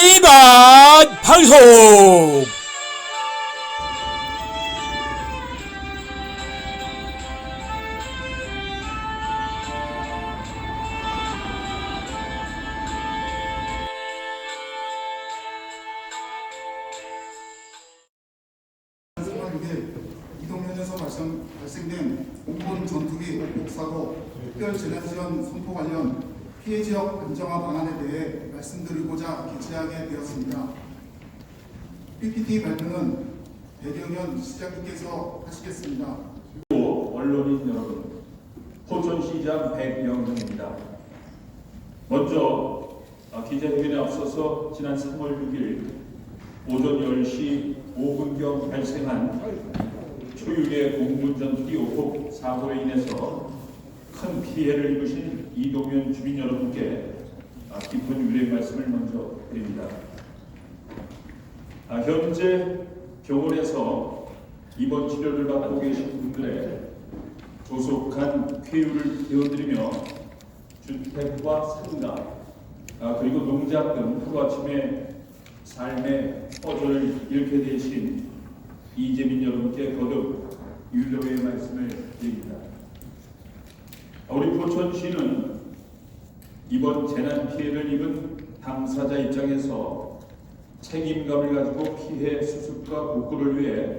일반 방송. 이동면에서 발생된 공군 전투기 복사고 특별재난지원 선포 관련 피해 지역 안정화 방안에 대해 말씀드리고자 개최하게 되었습니다. PPT 발표는 배경현 시장님께서 하시겠습니다. 언론인 여러분, 포천시장 백영현입니다. 먼저 기자회견에 앞서서 지난 3월 6일 오전 10시 5분경 발생한 초유의 공군 전투기 오폭 사고로 인해서 큰 피해를 입으신 이동면 주민 여러분께 깊은 위로의 말씀을 먼저 드립니다. 현재 병원에서 입원 치료를 받고 계신 분들의 조속한 쾌유를 되어드리며 주택과 상가 그리고 농장 등 하루아침에 삶의 터전을 잃게 되신 이재민 여러분께 거듭 위로의 말씀을 드립니다. 우리 포천시는 이번 재난 피해를 입은 당사자 입장에서 책임감을 가지고 피해 수습과 복구를 위해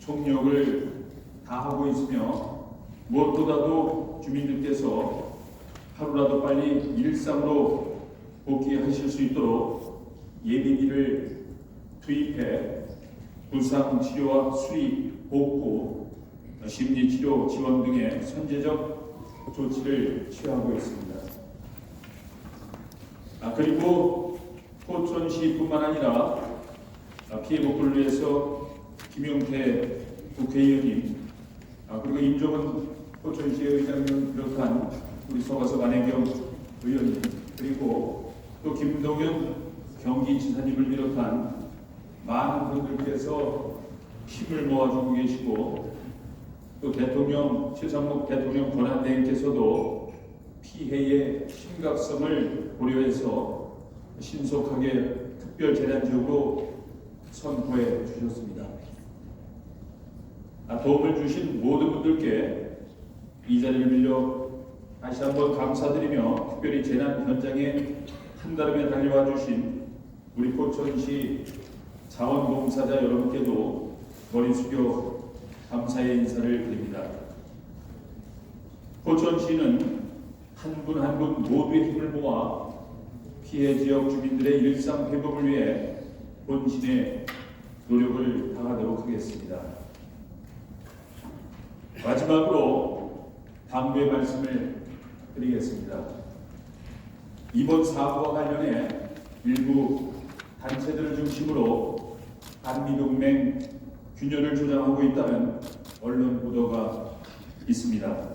총력을 다하고 있으며 무엇보다도 주민들께서 하루라도 빨리 일상으로 복귀하실 수 있도록 예비비를 투입해 부상치료와 수리, 복구, 심리치료 지원 등의 선제적 조치를 취하고 있습니다. 그리고 포천시뿐만 아니라 피해 복구를 위해서 김용태 국회의원님 그리고 임종원 포천시의 의장님을 비롯한 우리 서가석 안혜경 의원님 그리고 또 김동연 경기지사님을 비롯한 많은 분들께서 힘을 모아주고 계시고 또 대통령 최상목 대통령 권한대행께서도 피해의 심각성을 고려해서 신속하게 특별재난지역으로 선포해 주셨습니다. 도움을 주신 모든 분들께 이 자리를 빌려 다시 한번 감사드리며 특별히 재난 현장에 한달음에 달려와 주신 우리 포천시 자원봉사자 여러분께도 머리 숙여 감사의 인사를 드립니다. 포천시는 한 분 한 분 모두의 힘을 모아 피해 지역 주민들의 일상 회복을 위해 본신의 노력을 다하도록 하겠습니다. 마지막으로 당부의 말씀을 드리겠습니다. 이번 사고와 관련해 일부 단체들을 중심으로 한미동맹 균열을 조장하고 있다는 언론 보도가 있습니다.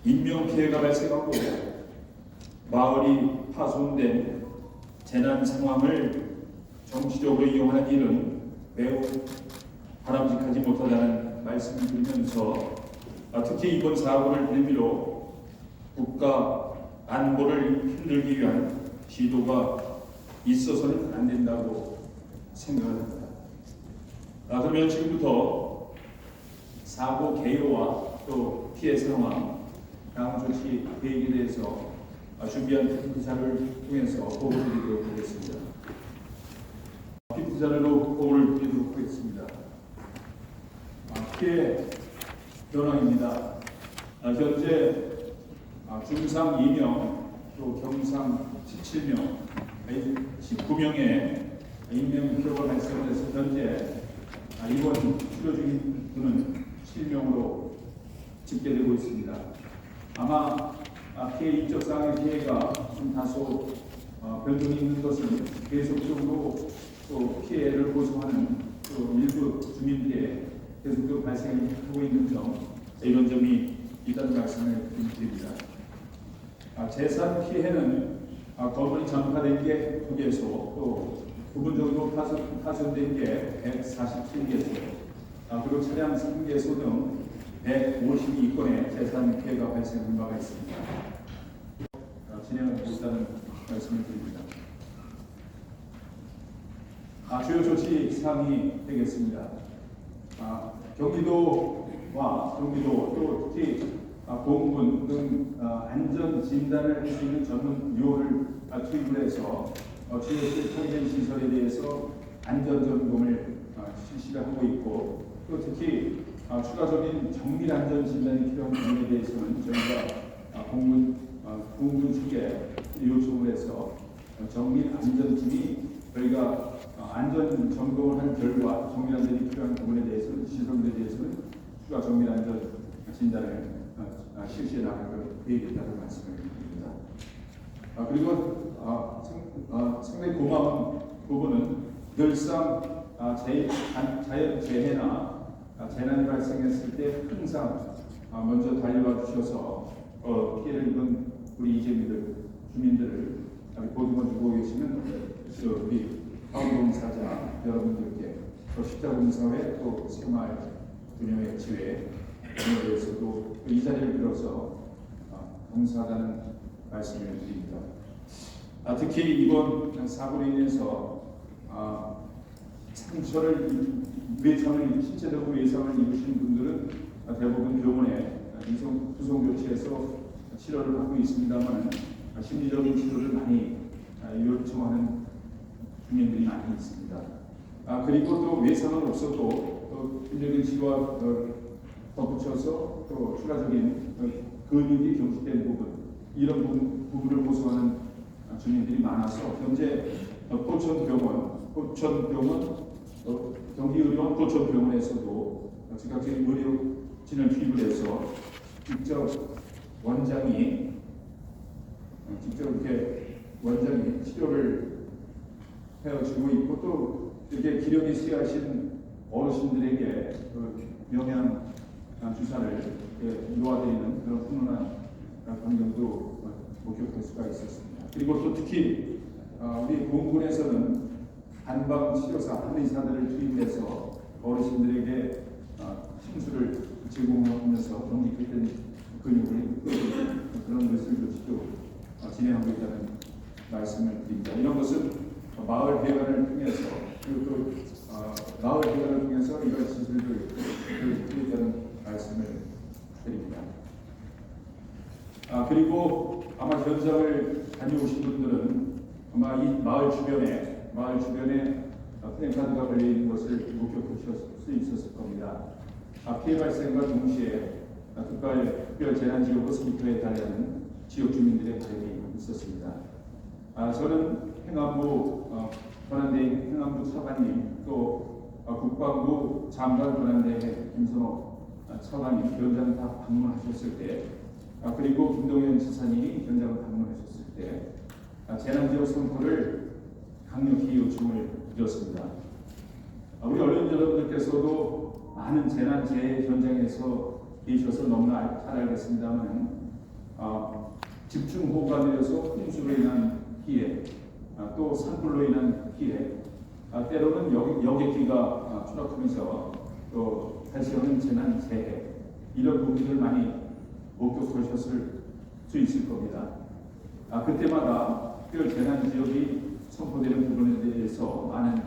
인명피해가 발생하고 마을이 파손된 재난 상황을 정치적으로 이용하는 일은 매우 바람직하지 못하다는 말씀을 드리면서 특히 이번 사고를 빌미로 국가 안보를 흔들기 위한 시도가 있어서는 안 된다고 생각합니다. 그러면 지금부터 사고 개요와 또 피해 상황, 다음 조치 계획에 대해서 준비한 PPT자를 통해서 보고를 드리도록 하겠습니다. PPT자로 보고를 드리도록 하겠습니다. 피해 현황입니다. 현재 중상 2명, 또 경상 17명, 19명의 인명 피해가 발생해서 현재 입원 치료 중인 분은 7명으로 집계되고 있습니다. 아마 피해 인적사항의 피해가 좀 다소 변동이 있는 것은 계속적으로 또 피해를 고소하는 또 일부 주민들의 계속적으로 발생하고 있는 점, 이런 점이 있다는 말씀을 드립니다. 재산 피해는 건물이 전파된 게 2개소, 또 부분적으로 파손된 게 147개소, 그리고 차량 3개소 등 152건의 재산 피해가 발생한 바가 있습니다. 진행하고 있다는 말씀을 드립니다. 주요 조치 사항이 되겠습니다. 경기도와 또 특히 공군 등 안전 진단을 할 수 있는 전문 요원을 투입을 해서 주요 편의점 시설에 대해서 안전 점검을 실시를 하고 있고, 또 특히 추가적인 정밀 안전 진단이 필요한 부분에 대해서는 저희가 공군 측에 요청을 해서 정밀 안전팀이 저희가 안전 점검을 한 결과 정밀 안전이 필요한 부분에 대해서는 시설물에 대해서는 추가 정밀 안전 진단을 실시해 나갈 계획이 있다는 말씀을 드립니다. 그리고 상당히 고마운 부분은 늘상 자연재해나 재난이 발생했을 때 항상 먼저 달려와 주셔서 피해를 입은 우리 이재민들 주민들을 보듬어주고 계시는 우리 화운봉사자 여러분들께, 또 십자군사회, 또 새마을 운영의 지회 에 대해서도 이 자리를 빌어서 감사하다는 말씀을 드립니다. 특히 이번 사고로 인해서 외상을 신체적으로 외상을 입으신 분들은 대부분 병원에 후송 조치해서 치료를 받고 있습니다만 심리적인 치료를 많이 요청하는 주민들이 많이 있습니다. 그리고 또 외상은 없어도 또 심리적인 치료와 덧붙여서 또 추가적인 근육이 경직된 부분, 이런 부분을 호소하는 주민들이 많아서 현재 경기의료원 포천병원에서도 즉각적인 의료진을 투입을 해서 직접 원장이 치료를 해주고 있고, 또 이렇게 기력이 쇠하신 어르신들에게 영양 주사를 놓아드리는 그런 훈훈한 광경도 목격할 수가 있었습니다. 그리고 또 특히 우리 공군에서는 한방치료사, 한의사들을 투입해서 어르신들에게 심술을 제공하면서 경직된 근육을 그런 의술조치도 진행하고 있다는 말씀을 드립니다. 이런 것은 마을 회관을 통해서, 그리고 또 마을 회관을 통해서 이런 시술을 드리겠다는 말씀을 드립니다. 그리고 아마 현장을 다녀오신 분들은 아마 이 마을 주변에 플랜카드가 걸려 있는 것을 목격하실 수 있었을 겁니다. 피해 발생과 동시에 특별 재난 지역 5m에 달하는 지역 주민들의 발견이 있었습니다. 저는 행안부 권한대행 행안부 차관님, 또 국방부 장관 권한대행 김선호 차관님 현장 다 방문하셨을 때, 그리고 김동연 지사님이 현장을 방문하셨을 때 재난지역 선포를 강력히 요청을 드렸습니다. 우리 언론 여러분들께서도 많은 재난재해 현장에서 계셔서 너무나 잘 알겠습니다만 집중호우가 내려서 홍수로 인한 피해, 또 산불로 인한 피해, 때로는 여객기가 추락하면서 또 발생하는 재난재해, 이런 부분들을 많이 목격하셨을 수 있을 겁니다. 그때마다 특별 재난 지역이 선포되는 부분에 대해서 많은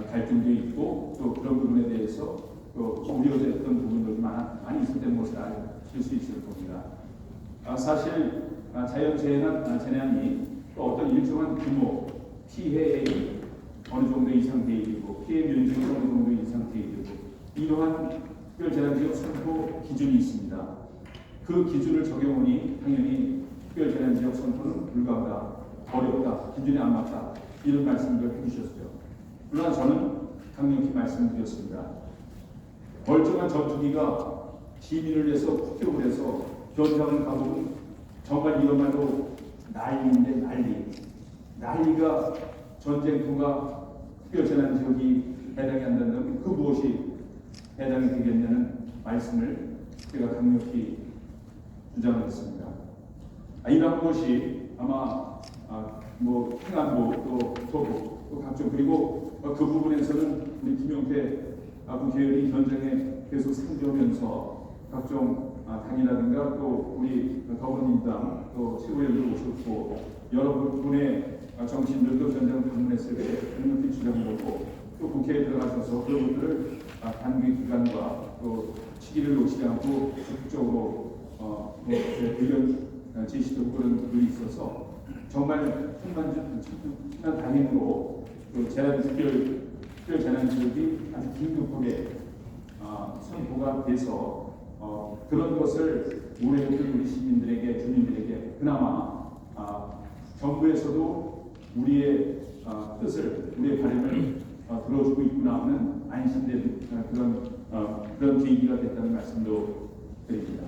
갈등도 있고, 또 그런 부분에 대해서 또 우려됐던 부분들이 많이 있었던 것을 아실 수 있을 겁니다. 사실 재난이 또 어떤 일정한 규모, 피해의 어느 정도 이상 되어있고, 피해 면적이 어느 정도 이상 되어있고, 이러한 특별 재난 지역 선포 기준이 있습니다. 그 기준을 적용하니 당연히 특별 재난 지역 선포는 불가하다, 어렵다, 기준에 안 맞다, 이런 말씀을 해주셨죠. 물론 저는 강력히 말씀드렸습니다. 멀쩡한 전투기가 시민을 위해서 폭격을 해서 현장을 가보면 정말 이것말로 난리인데 난리가 전쟁터가 특별 재난 지역이 해당이 안 된다면 그 무엇이 해당이 되겠냐는 말씀을 제가 강력히 주장했습니다. 이러한 것이 아마 행안부 또 토부 또 각종, 그리고 그 부분에서는 우리 김용태 국회의원이 현장에 계속 상주하면서 각종 당이라든가 또 우리 더불어민주당 또 최고위원도 오셨고 여러 분의 정치인들도 현장 방문했을 때 강력히 주장하고, 또 국회에 들어가셔서 그런 것들을 단기 기간과 또 시기를 놓치지 않고 적극적으로 의견 제시도 그런 분이 있어서 정말 천만 다행으로 그 특별 재난 지역이 아주 긴급하게 선포가 돼서 그런 것을 우리 시민들에게 주민들에게 그나마 정부에서도 우리의 뜻을 우리의 바람을 들어주고 있구나 하는 안심된 그런 계기가 됐다는 말씀도 드립니다.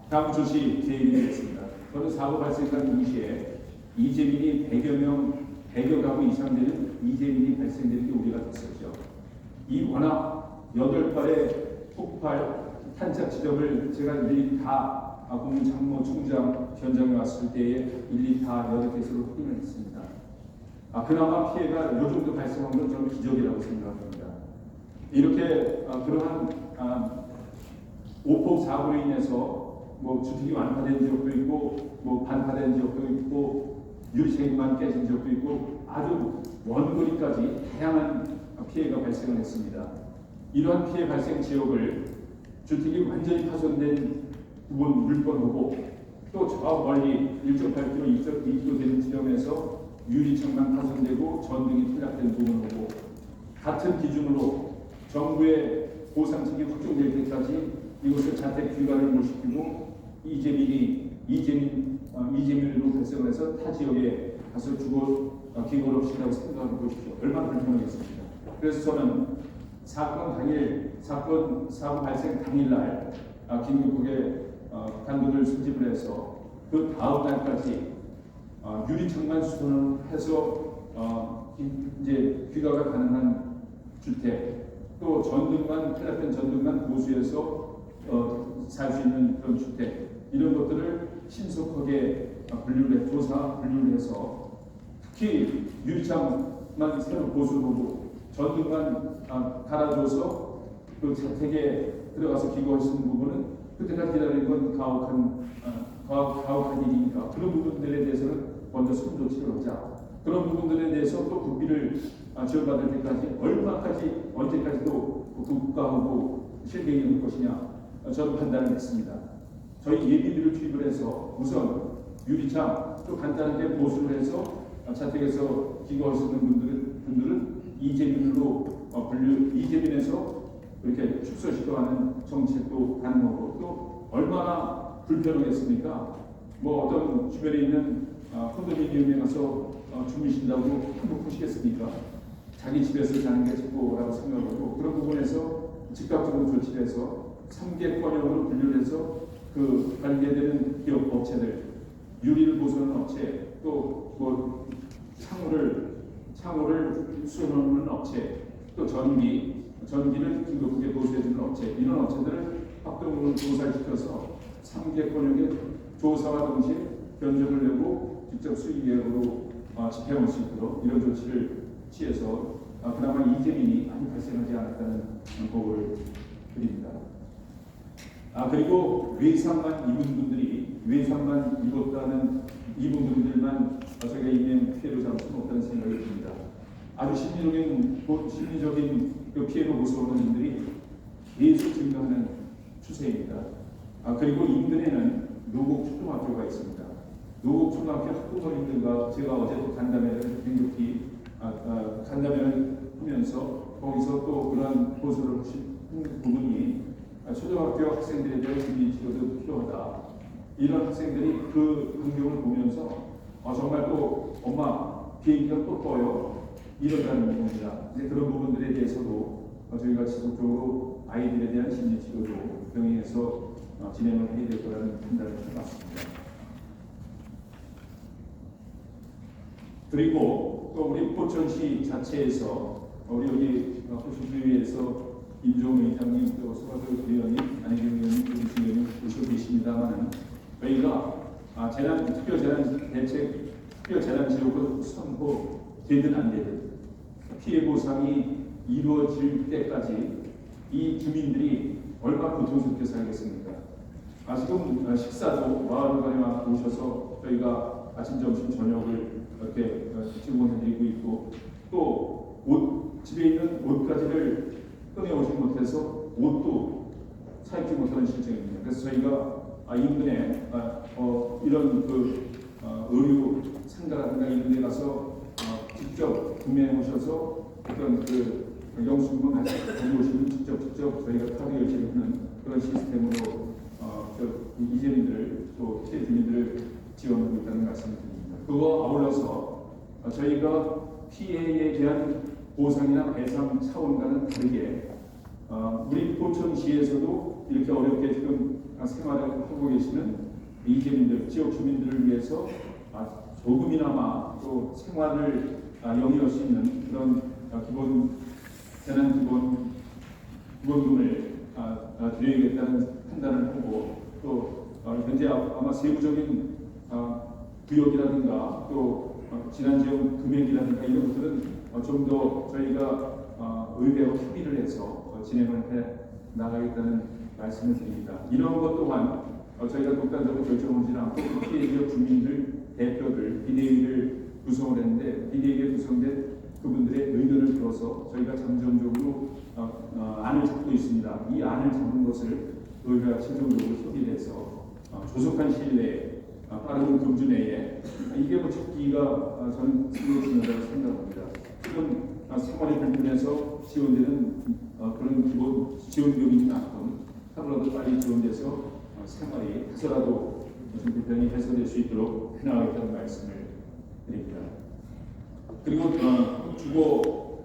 다음 소식 제의드리겠습니다. 저는 사고 발생한 동시에 이재민이 100여 가구 이상 되는 이재민이 발생되는 게 우려가 됐었죠. 이 워낙 8발의 폭발 탄착 지점을 제가 일일이 다 국무참모총장 현장에 왔을 때에 일일이 다 여러 개소를 확인을 했습니다. 그나마 피해가 이 정도 발생한 건 저는 기적이라고 생각합니다. 이렇게 그러한 오폭 사고로 인해서 주택이 완파된 지역도 있고 반파된 지역도 있고 유리창만 깨진 지역도 있고 아주 먼 거리까지 다양한 피해가 발생을 했습니다. 이러한 피해 발생 지역을 주택이 완전히 파손된 부분 물건하고 또 저 멀리 1.8km, 2km 되는 지점에서 유리창만 파손되고 전등이 퇴락된 부분하고 같은 기준으로 정부의 보상책이 확정될 때까지 이것을 자택 귀가를 못 시키고 이재민으로 발생을 해서 타 지역에 가서 기고를 없이라고 생각해 보십시오. 얼마나 불편하겠습니까? 그래서 저는 사고 발생 당일날 긴급하게 간부들 소집을 해서 그 다음 날까지 유리창만 수선을 해서 이제 귀가가 가능한 주택 또 퇴락된 전등만 보수해서 살 수 있는 그런 주택 이런 것들을 신속하게 분류를 해서 특히 유리창만 새로 보수하고 전등만 갈아줘서 그 자택에 들어가서 기거하시는 부분은 그때까지 기다리는 건 가혹한 일이니까 그런 부분들에 대해서는 먼저 손조치를 하자. 그런 부분들에 대해서 또 국비를 지원받을 때까지 언제까지도 국가하고 실행이 될 것이냐 저는 판단을 했습니다. 저희 예비비를 투입을 해서 우선 유리창 또 간단하게 보수를 해서 자택에서 기거하시는 분들은 이재민에서 이렇게 축소시켜가는 정책도 가능하고 또 얼마나 불편하겠습니까? 어떤 주변에 있는 콘도미니엄에 가서 주무신다고 행복하시겠습니까? 자기 집에서 자는 게 최고라고 생각하고 그런 부분에서 즉각적으로 조치를 해서 3개권형으로 분류를 해서 그 관계되는 기업 업체들 유리를 보수하는 업체 또 창호를 수선하는 업체 또 전기를 긴급하게 보수해주는 업체 이런 업체들을 합동으로 조사를 시켜서 3개권형의 조사와 동시에 견적을 내고 직접 수익액으로 집행할 수 있도록 이런 조치를 취해서 그나마 이재민이 많이 발생하지 않았다는 보고를 드립니다. 그리고 외상만 입었다는 이분들만 저희가 이면 피해를 잡을 수는 없다는 생각이 듭니다. 아주 심리적인 그 피해로 무서워하는 분들이 계속 증가하는 추세입니다. 그리고 인근에는 노곡초등학교가 있습니다. 노곡초등학교 학부모님들과 제가 어제 또 간담회를 긴급히 간담회를 하면서 거기서 또 그런 고소를 하신 부분이 초등학교 학생들에 대한 심리 치료도 필요하다. 이런 학생들이 그 광경을 보면서 정말 또 엄마 비행기가 또 떠요. 이런다는 겁니다. 그런 부분들에 대해서도 저희가 지속적으로 아이들에 대한 심리 치료도 병행해서 진행을 해야 될 거라는 판단을 해봤습니다. 그리고 또 우리 포천시 자체에서 우리 여기 포천시의회에서 임종훈 의장님 또 소가수 의원님 안혜경 의원님 조기식 의원님 오시고 계십니다만은 저희가 특별재난지역으로 선포되든 안 되든 피해 보상이 이루어질 때까지 이 주민들이 얼마나 고통스럽게 살겠습니까? 지금 식사도 마을관에 오셔서 저희가 아침, 점심, 저녁을 이렇게 제공해드리고 있고 또 집에 있는 옷가지를 꺼내오지 못해서 옷도 사입지 못하는 실정입니다. 그래서 저희가 인근에 이런 의류 상가라든가 이런 데 가서 직접 구매해 오셔서 어떤 영수증만 가져오시면 직접 저희가 카드 결제하는 그런 시스템으로 이재민들을 또 피해 주민들을 지원하고 있다는 말씀을 드립니다. 그거 아울러서 저희가 피해에 대한 보상이나 배상 차원과는 다르게 우리 포천시에서도 이렇게 어렵게 지금 생활을 하고 계시는 이재민들, 지역 주민들을 위해서 조금이나마 또 생활을 영위할 수 있는 그런 재난 기본금을 드려야겠다는 판단을 하고 또 현재 아마 세부적인 구역이라든가 또 지난지원 금액이라든가 이런 것들은 좀 더 저희가 의회와 협의를 해서 진행을 해 나가겠다는 말씀을 드립니다. 이런 것 또한 저희가 독단적으로 결정하지는 않고 피해 지역 주민들 대표들 비대위를 구성을 했는데 비대위에 구성된 그분들의 의견을 들어서 저희가 잠정적으로 안을 잡고 있습니다. 이 안을 잡은 것을 의회가 최종적으로 협의를 해서 조속한 시일 내에 빠른 금주 내에 이게 첫 기가 저는 중요하다고 생각합니다. 지금 생활에 불편해서 지원되는 그런 기본 지원금인 만큼 하루라도 빨리 지원돼서 생활이 해서라도 좀 불편이 해소될 수 있도록 해나가겠다는 말씀을 드립니다. 그리고 주거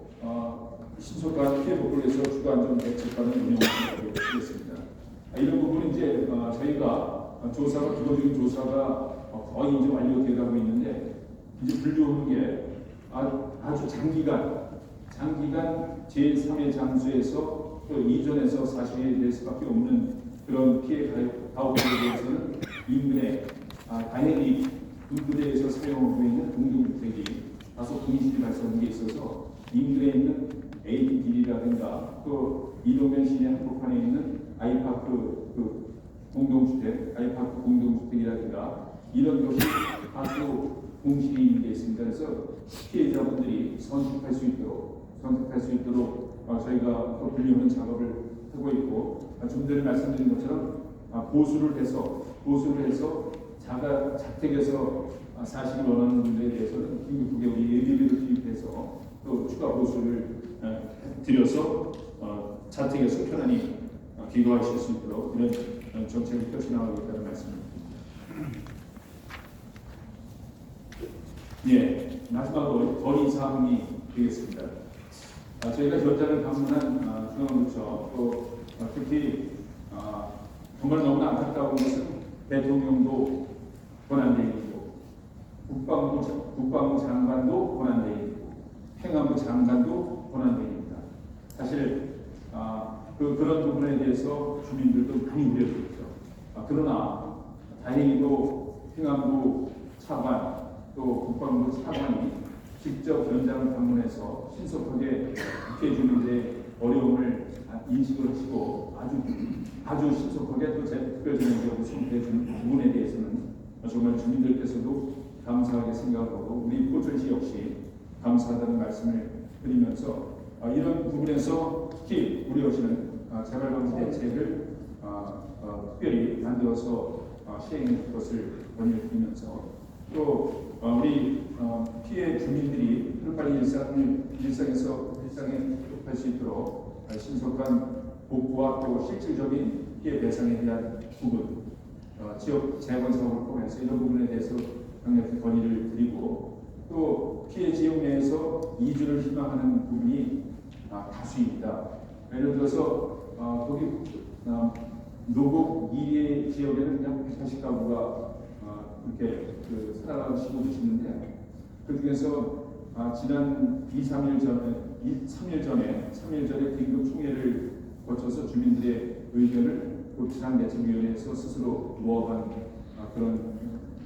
신속한 피해 복구를 위해서 주거 안전 대책관을 운영하도록 하겠습니다. 이런 부분은 이제 저희가 조사가 기본적인 조사가 거의 이제 완료되어가고 있는데 이제 분류하는 게 아주 장기간 제3의 장소에서 또 이전에서 사실이 될 수밖에 없는 그런 피해 가옥들에 대해서는 인근에 다행히 인근에서 사용하고 있는 공동주택이 다소 분실이 발생한 게 있어서 인근에 있는 ADB라든가 또 이동면 시내 한복판에 있는 아이파크 공동주택, 아이파크 공동주택이라든가 이런 것이 다소 공실이 있는 게 있습니다. 그래서 피해자분들이 선택할 수 있도록 저희가 또 분류하는 작업을 하고 있고 좀 전에 말씀드린 것처럼 보수를 해서 자택에서 사시기 원하는 분들에 대해서는 긴급하게 우리 예비비를 투입해서 또 추가 보수를 드려서 자택에서 편안히 기거하실 수 있도록 이런 정책을 펼쳐나가겠다는 말씀입니다. 예, 마지막으로 건의 사항이 되겠습니다. 저희가 현장을 방문한 중앙부처 또 특히 정말 너무나 안타까운 것은 대통령도 권한대행이고 국방부 장관도 권한대행이고 행안부 장관도 권한대행입니다. 사실 그런 부분에 대해서 주민들도 많이 우려했죠. 그러나 다행히도 행안부 차관 또 국방부 차관이 직접 현장을 방문해서 신속하게 피해 주민들의 어려움을 인식을 하시고 아주 신속하게 또 특별전형적으로 선포해 주는 부분에 대해서는 정말 주민들께서도 감사하게 생각하고 우리 포천시 역시 감사하다는 말씀을 드리면서 이런 부분에서 특히 우려하시는 재발방지 대책을 특별히 만들어서 시행할 것을 권유드리면서 또 우리 피해 주민들이 빨리 일상에 회복할 수 있도록 신속한 복구와 또 실질적인 피해 배상에 대한 부분, 지역 재건 사업을 통해서 이런 부분에 대해서 강력히 건의를 드리고 또 피해 지역 내에서 이주를 희망하는 부분이 다수입니다. 예를 들어서 거기 노곡 이리 지역에는 약 180가구가 이렇게 살아가시고 계시는데 그 중에서 지난 3일 전에 긴급 총회를 거쳐서 주민들의 의견을 지상대책위원회에서 스스로 모아간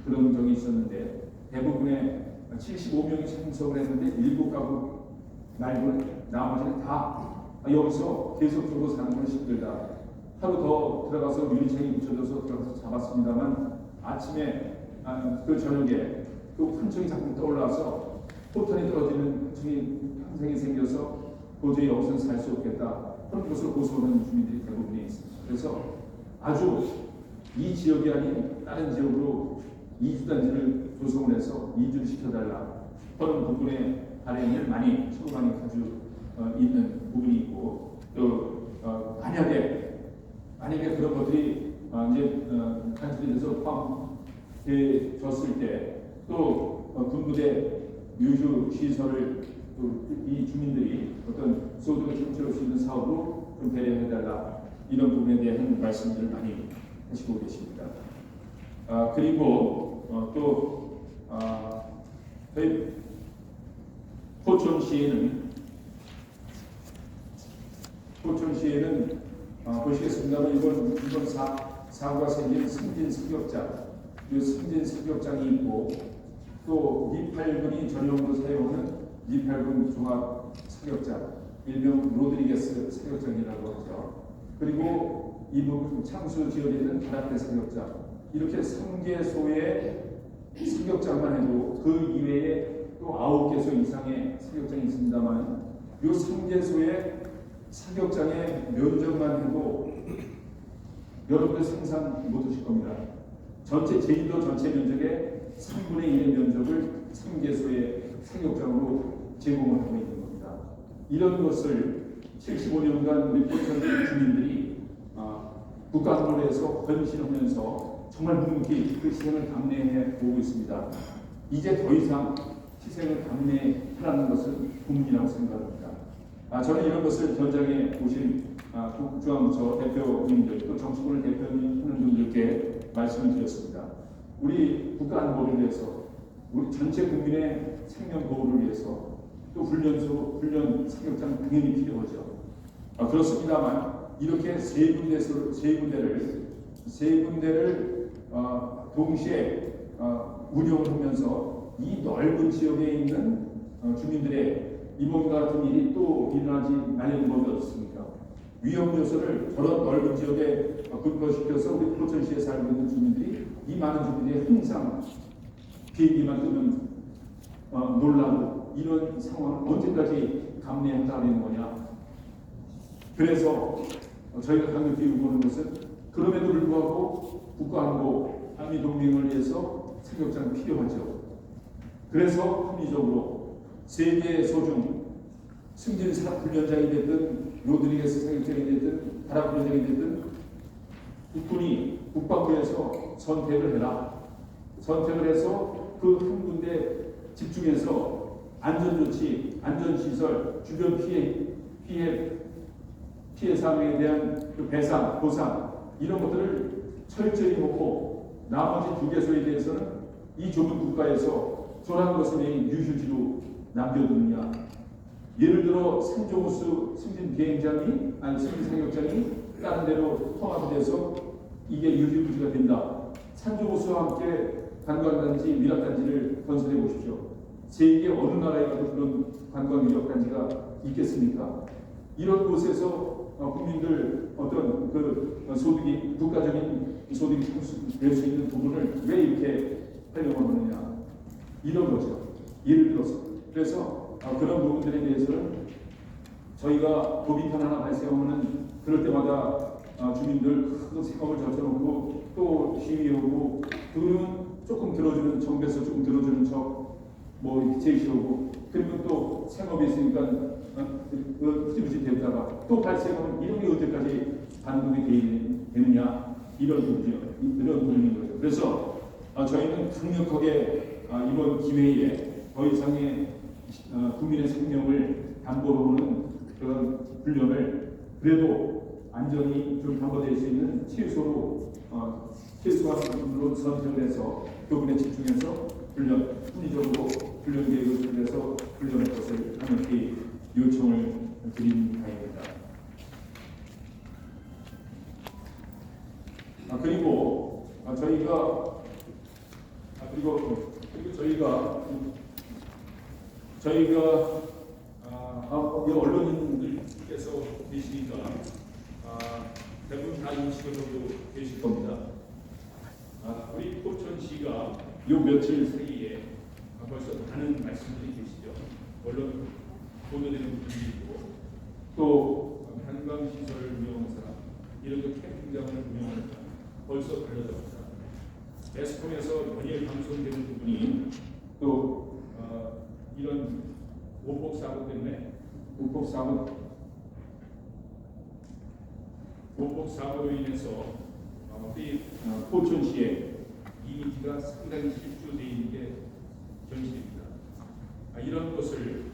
그런 적이 있었는데 대부분의 75명이 참석을 했는데 7가구 말고는 나머지는 다 여기서 계속적으로 사는 건 힘들다. 하루 더 들어가서 유리창이 붙여져서 들어가서 잡았습니다만 아침에 그 저녁에 그 환청이 자꾸 떠올라서 포탄이 떨어지는 환청이 현상이 생겨서 도저히 여기서는 살 수 없겠다. 그런 것을 호소하는 주민들이 대부분이 있습니다. 그래서 아주 이 지역이 아닌 다른 지역으로 이주단지를 조성을 해서 이주를 시켜달라. 그런 부분의 발행을 많이 가지고 있는 부분이 있고 또 만약에 그런 것들이 이제 간주이 돼서 포함되었을 때 또 군부대 유휴 시설을 이 주민들이 어떤 소득을 창출할 수 있는 사업으로 좀 배려해달라 이런 부분에 대한 말씀들을 많이 하시고 계십니다. 그리고 또 저희 포천시에는 보시겠습니다만 이번 사고가 생긴 승진 사격장, 이 승진 사격장이 있고 또 미8군이 전용으로 사용하는 미8군 종합 사격장, 일명 로드리게스 사격장이라고 하죠. 그리고 이 부분 창수 지역에 있는 바라테 사격장, 이렇게 3개소의 사격장만 해도 그 이외에 또 9개소 이상의 사격장이 있습니다만 이 3개소의 사격장의 면적만 해도 여러분들 상상 못하실 겁니다. 제주도 전체 면적의 3분의 1의 면적을 3개소의 사격장으로 제공을 하고 있는 겁니다. 이런 것을 75년간 우리 포천 주민들이 국가안보에서 헌신하면서 정말 묵묵히 그 희생을 감내해 오고 있습니다. 이제 더 이상 희생을 감내하라는 것은 고문이라고 생각합니다. 저는 이런 것을 현장에 오신 국중앙부처 대표님들 또 정치권을 대표하는 분들께 말씀을 드렸습니다. 우리 국가안보를 위해서 우리 전체 국민의 생명 보호를 위해서 또 훈련 사격장 당연히 필요하죠. 그렇습니다만 이렇게 세 군데를 동시에 운영을 하면서 이 넓은 지역에 있는 주민들의 이번과 같은 일이 또 일어나지 말리는 법이 없습니까? 위험 요소를 저런 넓은 지역에 근거시켜서 우리 포천시에 살고 있는 주민들이 이 많은 주민들이 항상 비행기만 뜨면 놀라고 이런 상황을 언제까지 감내한다는 거냐. 그래서 저희가 강력히 요구하는 것은 그럼에도 불구하고 국가안보 한미동맹을 위해서 사격장 필요하죠. 그래서 합리적으로 세계 소중 승진 훈련장이 됐든 로드리게스 사격장이 됐든 바라 훈련장이 됐든 국군이 국방부에서 선택을 해라. 선택을 해서 그 한 군데 집중해서 안전조치, 안전시설, 주변 피해 사항에 대한 그 배상, 보상 이런 것들을 철저히 놓고 나머지 2개소에 대해서는 이 좁은 국가에서 저런 것을 왜 유휴지로 남겨두느냐. 예를 들어 산조호수 승진 비행장이 승진 사격장이 다른 데로 통합돼서 이게 유휴지가 된다. 산조호수와 함께 관광단지, 위락단지를 건설해 보십시오. 세계 어느 나라에 가도 그런 관광 위락단지가 있겠습니까? 이런 곳에서 국민들 어떤 그 소득이 국가적인 소득이 될 수 있는 부분을 왜 이렇게 하려고 하느냐 이런 거죠. 예를 들어서 그래서 그런 부분들에 대해서는 저희가 고비탄 하나 발생하면 그럴 때마다 주민들 큰 생업을 젖혀놓고 또 시위하고 그러면 조금 들어주는 정부에서 조금 들어주는 척 뭐 제시하고 그리고 또 생업이 있으니까 흐지부지 됐다가 또 발생하면 이런 게 언제까지 반복이 되느냐 이런 부분인 거죠. 그래서 저희는 강력하게 이번 기회에 더 이상의 국민의 생명을 담보로 하는 그런 훈련을 그래도 안전이 좀 담보될 수 있는 최소한 부분으로 선택을 해서 그 부분에 집중해서 합리적으로 훈련 계획을 통해서 훈련할 것을 강력히 요청을 드린 바입니다. 그리고 저희가 언론인들께서 계시니까 대부분 다 인식을 하고 계실 겁니다. 우리 포천시가 요 며칠 사이에 벌써 많은 말씀들이 계시죠. 물론 보도되는 분들이 있고 또 관광시설 운영사 이런 캠핑장을 운영하는 사람 벌써 달려들었다. 매스컴에서 연일 방송되는 부분이 또 이런 오폭 사고 때문에 오폭 사고로 인해서 우리 포천시의 이미지가 상당히 실추되어 있는 게 현실입니다. 이런 것을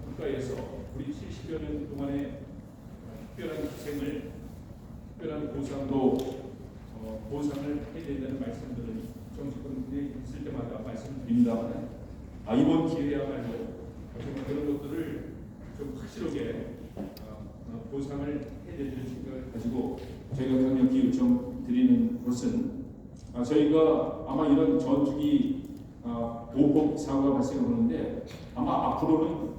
국가에서 우리 70여 년 동안의 특별한 희생을 특별한 보상을 해야 된다는 말씀들은 정치권들이 있을 때마다 말씀드립니다만 이번 기회야말로 정말 그런 것들을 좀 확실하게 보상을 해야 된다는 생각을 가지고 저희가 강력히 요청드리는 것은 저희가 아마 이런 전투기 오폭 사고가 발생하는데 아마 앞으로는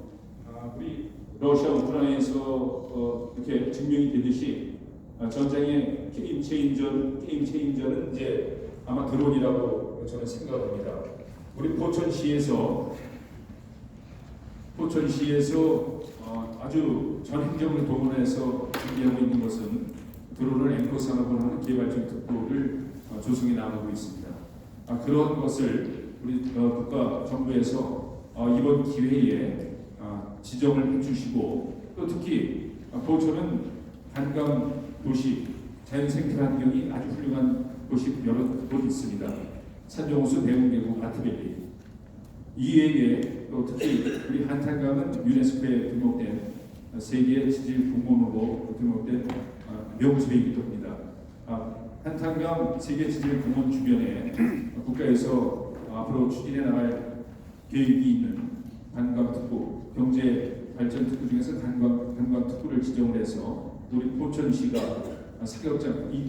우리 러시아 우크라이나에서 이렇게 증명이 되듯이 전장의 게임 체인저는 이제 아마 드론이라고 저는 생각합니다. 우리 포천시에서 아주 전 행정을 동원해서 준비하고 있는 것은 드론을 앵커 산업을 하는 개발적 특구를 조성해 나가고 있습니다. 그런 것을 우리 국가 정부에서 이번 기회에 지정을 해주시고 또 특히 포천은 관광 도시, 자연생태 환경이 아주 훌륭한 곳이 여러 곳 있습니다. 산정호수, 대웅계곡, 아트밸리. 이외에 또 특히 우리 한탄강은 유네스코에 등록된 세계 지질 공원으로 등록된 명소이기도 합니다. 한탄강 세계 지질 공원 주변에 국가에서 앞으로 추진해 나갈 계획이 있는 관광특구, 경제발전특구 중에서 관광특구를 지정을 해서 우리 포천시가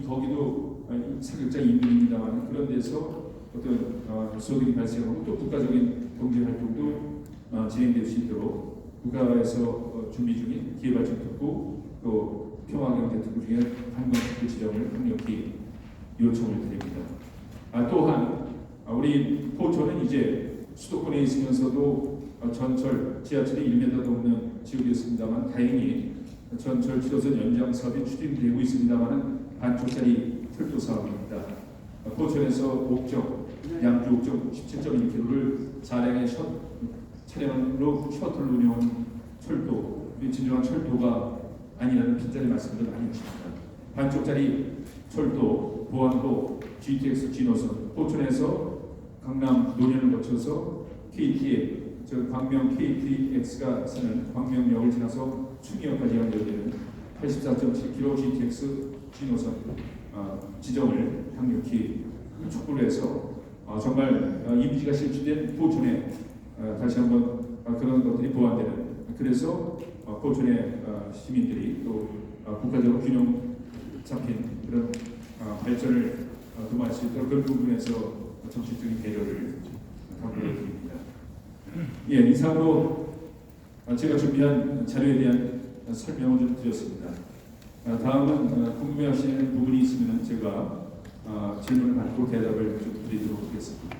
거기도 사격장 인근입니다만 그런 데서 어떤 소득이 발생하고 또 국가적인 경제활동도 진행될 수 있도록 국가에서 준비 중인 기회발전특구 또 평화경제특구 중에 관광특구 지정을 강력히 요청을 드립니다. 또한 우리 포천은 이제 수도권에 있으면서도 전철, 지하철이 1m도 없는 지역이었습니다만 다행히 전철 7호선 연장 사업이 추진되고 있습니다만 반쪽짜리 철도 사업입니다. 포천에서 옥정, 양주 옥정 17.1km를 4량의 차량으로 셔틀로 운영하는 철도, 진정한 철도가 아니라는 빈자리 말씀들 많이 하십니다. 반쪽짜리 철도, 보안도, GTX 진호선, 포천에서 강남 노년을 거쳐서 KTX, 광명 KTX가 쓰는 광명역을 지나서 충의역까지 연결되는 84.7km GTX 진호선 지정을 강력히 촉구를 해서 정말 이미지가 실추된 포천에 다시 한번 그런 것들이 보완되는 그래서 포천의 시민들이 또 국가적으로 균형 잡힌 그런 발전을 도모할 수 있도록 그런 부분에서 정치적인 배려를 강조드립니다. 예, 이상으로 제가 준비한 자료에 대한 설명을 좀 드렸습니다. 다음은 궁금해하시는 부분이 있으면 제가 질문을 받고 대답을 좀 드리도록 하겠습니다.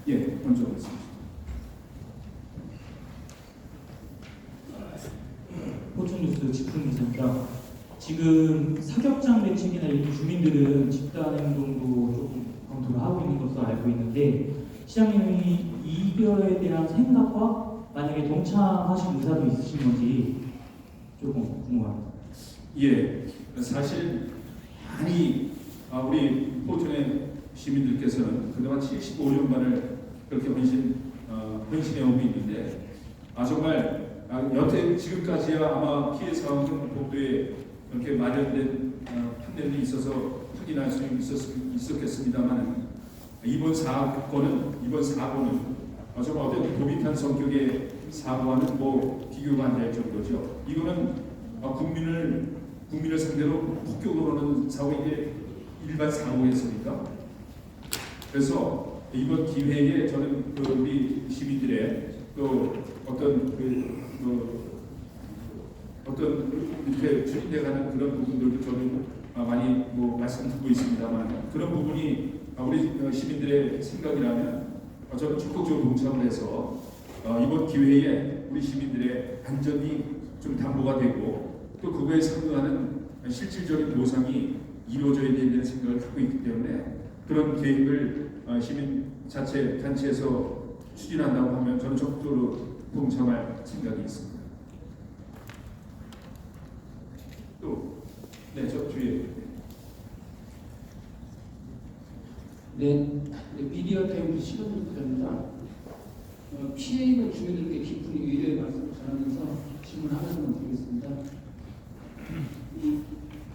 예, 먼저 하겠습니다. 포천뉴스 집중기자입니다. 지금 사격장 배치기나 일부 주민들은 집단 행동도 조금 검토를 하고 있는 것으로 알고 있는데 시장님이 이거에 대한 생각과 만약에 동참하실 의사도 있으신 건지 조금 궁금합니다. 예, 사실 많이 우리 포천의 시민들께서는 그동안 75년간을 그렇게 헌신해 오고 있는데 정말 여태 지금까지야 아마 피해 상황은 복도에 이렇게 마련된 판넬이 있어서 확인할 수 있었겠습니다만 이번 사고는 정말 어떤 도비탄 성격의 사고와는 비교가 안 될 정도죠. 이거는 국민을 상대로 폭격으로 하는 사고인데 일반 사고였습니까? 그래서 이번 기회에 저는 우리 시민들의 또 어떤 이렇게 추진돼가는 그런 부분들도 저는 많이 말씀 듣고 있습니다만 그런 부분이 우리 시민들의 생각이라면 저는 적극적으로 동참을 해서 이번 기회에 우리 시민들의 안전이 좀 담보가 되고 또 그거에 상응하는 실질적인 보상이 이루어져야 된다는 생각을 갖고 있기 때문에 그런 계획을 시민 자체 단체에서 추진한다고 하면 저는 적극적으로 동참할 생각이 있습니다. 또, 네, 저 주위에. 네, 미디어 타임즈 신원준 기자입니다. 피해 입은 주민들께 깊은 위로의 말씀을 전하면서 질문하나만 드리겠습니다.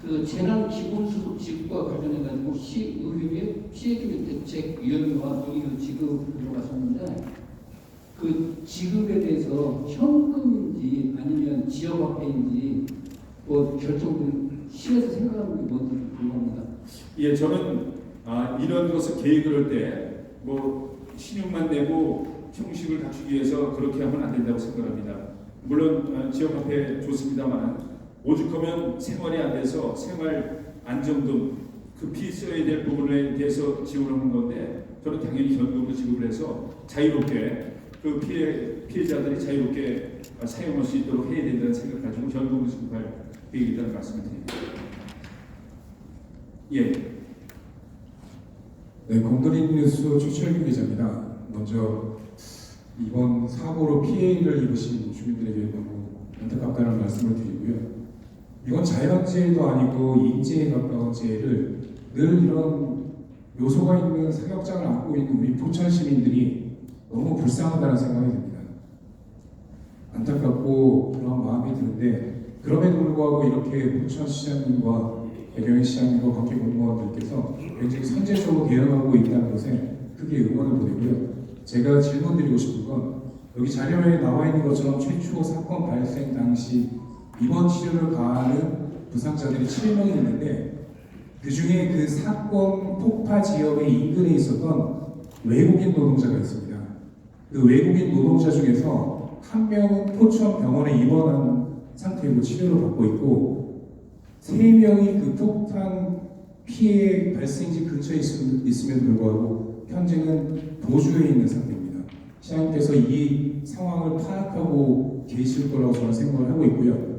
그 재난 기본소득 지급과 관련해 가지고 시의회 피해기금 대책위원회와 논의 지급을 들어갔었는데 그 지급에 대해서 현금인지 아니면 지역화폐인지 뭐 결정된 시에서 생각하는 게 뭔지 궁금합니다. 예, 저는 이런 것을 계획을 할 때 뭐 신용만 내고 형식을 갖추기 위해서 그렇게 하면 안 된다고 생각합니다. 물론 지역화폐 좋습니다만 오죽하면 생활이 안 돼서 생활 안정금 그 필수해야 될 부분에 대해서 지원하는 건데 저는 당연히 현금으로 지급을 해서 자유롭게 그 피해자들이 자유롭게 사용할 수 있도록 해야 된다는 생각을 가지고 현금으로 지급할 계획이라는 말씀을 드립니다. 예. 네, 공돌인 뉴스 최철규 기자입니다. 먼저 이번 사고로 피해를 입으신 주민들에게 너무 안타깝다는 말씀을 드리고요. 이건 자연재해도 아니고 인재에 가까운 재해를 늘 이런 요소가 있는 사격장을 안고 있는 우리 포천 시민들이 너무 불쌍하다는 생각이 듭니다. 안타깝고 그런 마음이 드는데 그럼에도 불구하고 이렇게 포천 시장님과 배경희 시장님과 관계 공무원들께서 굉장히 선제적으로 대응하고 있다는 것에 크게 응원을 보내고요. 제가 질문드리고 싶은 건 여기 자료에 나와 있는 것처럼 최초 사건 발생 당시 입원 치료를 가하는 부상자들이 7명이 있는데 그 중에 그 사건 폭파 지역의 인근에 있었던 외국인 노동자가 있습니다. 그 외국인 노동자 중에서 한 명은 포천 병원에 입원한 상태로 치료를 받고 있고 3명이 그 폭탄 피해 발생지 근처에 있음에도 불구하고 현재는 도주해 있는 상태입니다. 시장님께서 이 상황을 파악하고 계실 거라고 저는 생각을 하고 있고요.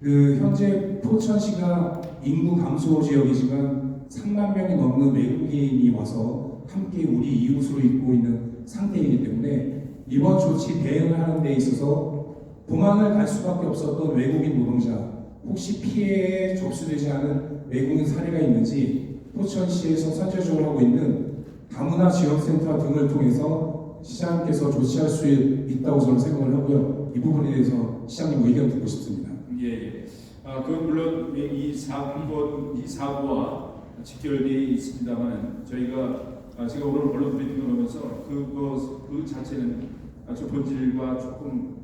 그 현재 포천시가 인구 감소 지역이지만 3만 명이 넘는 외국인이 와서 함께 우리 이웃으로 있고 있는 상태이기 때문에 이번 조치 대응을 하는 데 있어서 도망을 갈 수밖에 없었던 외국인 노동자 혹시 피해에 접수되지 않은 외국인 사례가 있는지 포천시에서 선제적으로 하고 있는 다문화 지원센터 등을 통해서 시장님께서 조치할 수 있다고 저는 생각을 하고요. 이 부분에 대해서 시장님 의견 듣고 싶습니다. 예. 그건 물론 이 사고와 직결되어 있습니다만 저희가 제가 오늘 언론 브리핑을 하면서 그 자체는 아주 본질과 조금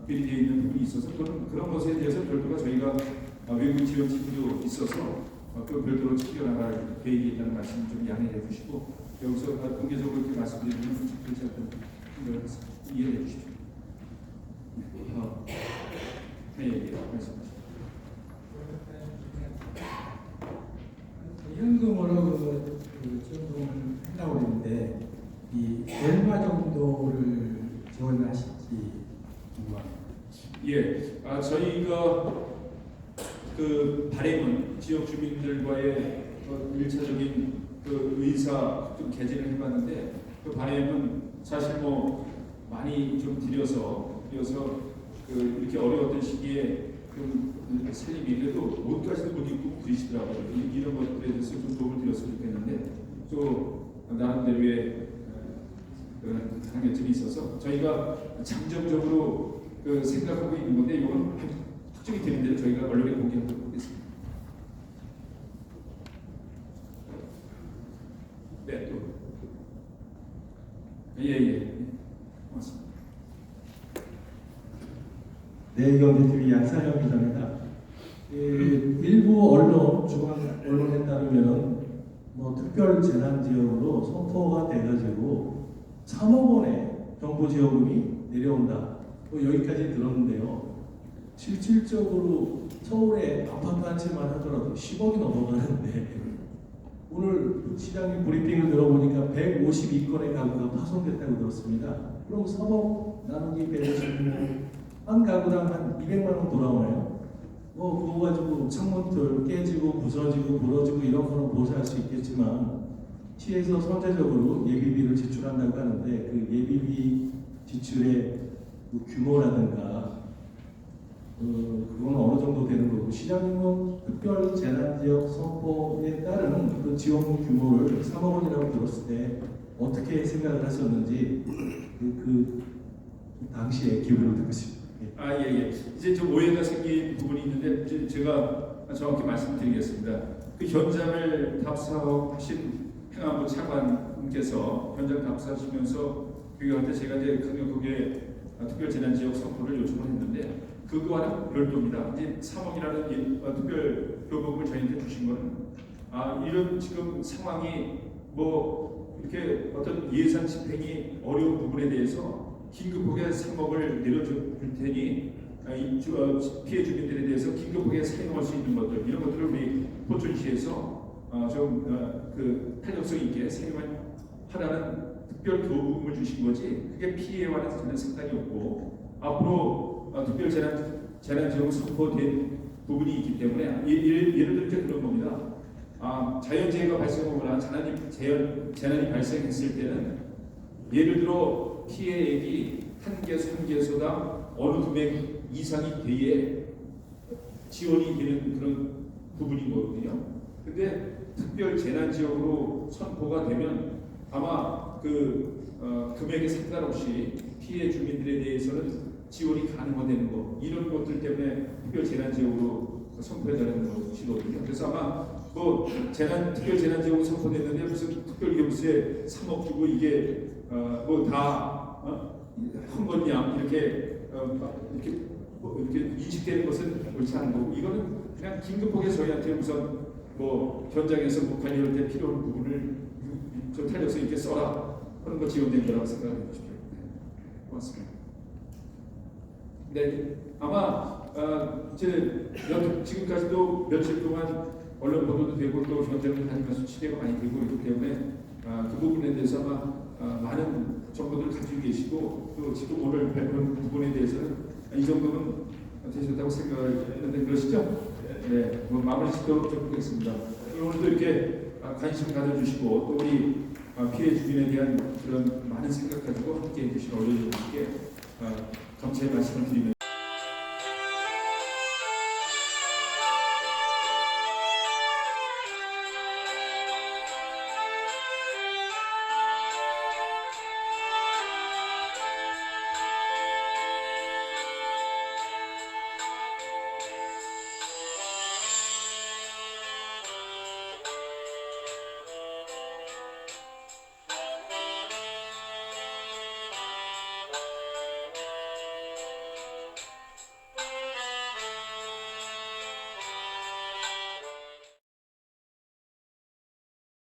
괴리되어 있는 부분이 있어서 그런 것에 대해서 별도가 저희가 외국 지원팀도 있어서 그 별도로 챙겨나갈 계획이 있다는 말씀 좀 양해해 주시고 여기서 공개적으로 이렇게 말씀드리면 그렇지 않던 생각을 이해해 주십시오. 네, 말씀하십시오. 현금으로 지원을 한다고 그랬는데 이 얼마 정도를 지원을 하실지 궁금합니다. 예, 저희가 그 바람은 지역 주민들과의 1차적인 그 의사 좀 개진을 해봤는데 그 바람은 사실 뭐 많이 좀 들여서 그 이렇게 어려웠던 시기에 좀 살림이 그래도 옷까지도 못 입고 그러시더라고요. 이런 것들에 대해서 좀 도움을 드렸으면 좋겠는데 또 나름대로의 그런 장애점이 있어서 저희가 잠정적으로 그 생각하고 있는 건데 이건 확정이 되는 대로 저희가 언론에 공개하도록 하겠습니다. 네, 또. 예. 고맙습니다. 네, 경제TV 양산형 기자입니다. 일부 언론, 중앙 언론에 따르면 뭐 특별 재난 지역으로 선포가 돼가지고 3억 원의 정부 지원금이 내려온다. 뭐 여기까지 들었는데요. 실질적으로 서울에 아파트 한 채만 하더라도 10억이 넘어가는데 오늘 시장님 브리핑을 들어보니까 152건의 가구가 파손됐다고 들었습니다. 그럼 3억 나누기 152면 한 가구당 한 200만 원 돌아오나요? 뭐 그거 가지고 창문틀 깨지고 부서지고 부러지고 이런 거는 보상할 수 있겠지만 시에서 선제적으로 예비비를 지출한다고 하는데 그 예비비 지출의 그 규모라든가 그건 어느 정도 되는 거고 시장님은 특별 재난지역 선포에 따른 그 지원 규모를 3억 원이라고 들었을 때 어떻게 생각을 하셨는지 그 당시의 기분을 듣고 싶습니다. 예. 이제 좀 오해가 생긴 부분이 있는데 이제 제가 정확히 말씀드리겠습니다. 그 현장을 답사하신 행안부 차관께서 현장 답사하시면서 비교할 때 제가 이제 강력하게 특별재난지역 선포를 요청을 했는데 그거와는 별도입니다. 이제 3억이라는 특별 교부금을 저희한테 주신 거는 이런 지금 상황이 뭐 이렇게 어떤 예산 집행이 어려운 부분에 대해서 긴급하게 3억을 내려줄 테니 피해 주민들에 대해서 긴급하게 사용할 수 있는 것들 이런 것들을 우리 포천시에서 그 탄력성 있게 사용하라는 특별 교부금을 주신 거지 그게 피해와는 전혀 상관이 없고 앞으로 특별 재난지역으로 선포된 부분이 있기 때문에 예를 들어 그런 겁니다. 자연재해가 발생하거나 재난이 발생했을 때는 예를 들어 피해액이 한 개소 한 개소당 어느 금액 이상이 돼야 지원이 되는 그런 부분인 거거든요. 근데 특별 재난지역으로 선포가 되면 아마 그 금액에 상관없이 피해 주민들에 대해서는 지원이 가능화되는 거 이런 것들 때문에 특별 재난지역으로 선포해달라는 것이거든요. 그래서 아마 뭐 특별 재난지역으로 선포됐는데 무슨 특별기업수에 3억 주고 이게 뭐 다 한 거냐 이렇게 인식되는 것은 옳지 않은 거고 이거는 그냥 긴급하게 저희한테 우선 뭐 현장에서 뭐 관리할 때 필요한 부분을 좀 탄력성 있게 써라 하는 거 지원된 거라고 생각해 주십시오. 네, 고맙습니다. 네, 아마 이제 지금까지도 며칠 동안 언론 보도도 되고 또 현장을 다니면서 취재가 많이 되고 있기 때문에 그 부분에 대해서 아마 많은 정보들을 가지고 계시고 또 지금 오늘 발표한 부분에 대해서는 이 정도는 되셨다고 생각을 했는데 그러시죠? 네, 뭐 마무리 짓도록 좀 하겠습니다. 오늘도 이렇게 관심 가져주시고 또 우리 피해 주민에 대한 그런 많은 생각 가지고 함께해 주신 언론인들께 감사의 말씀을 드리면서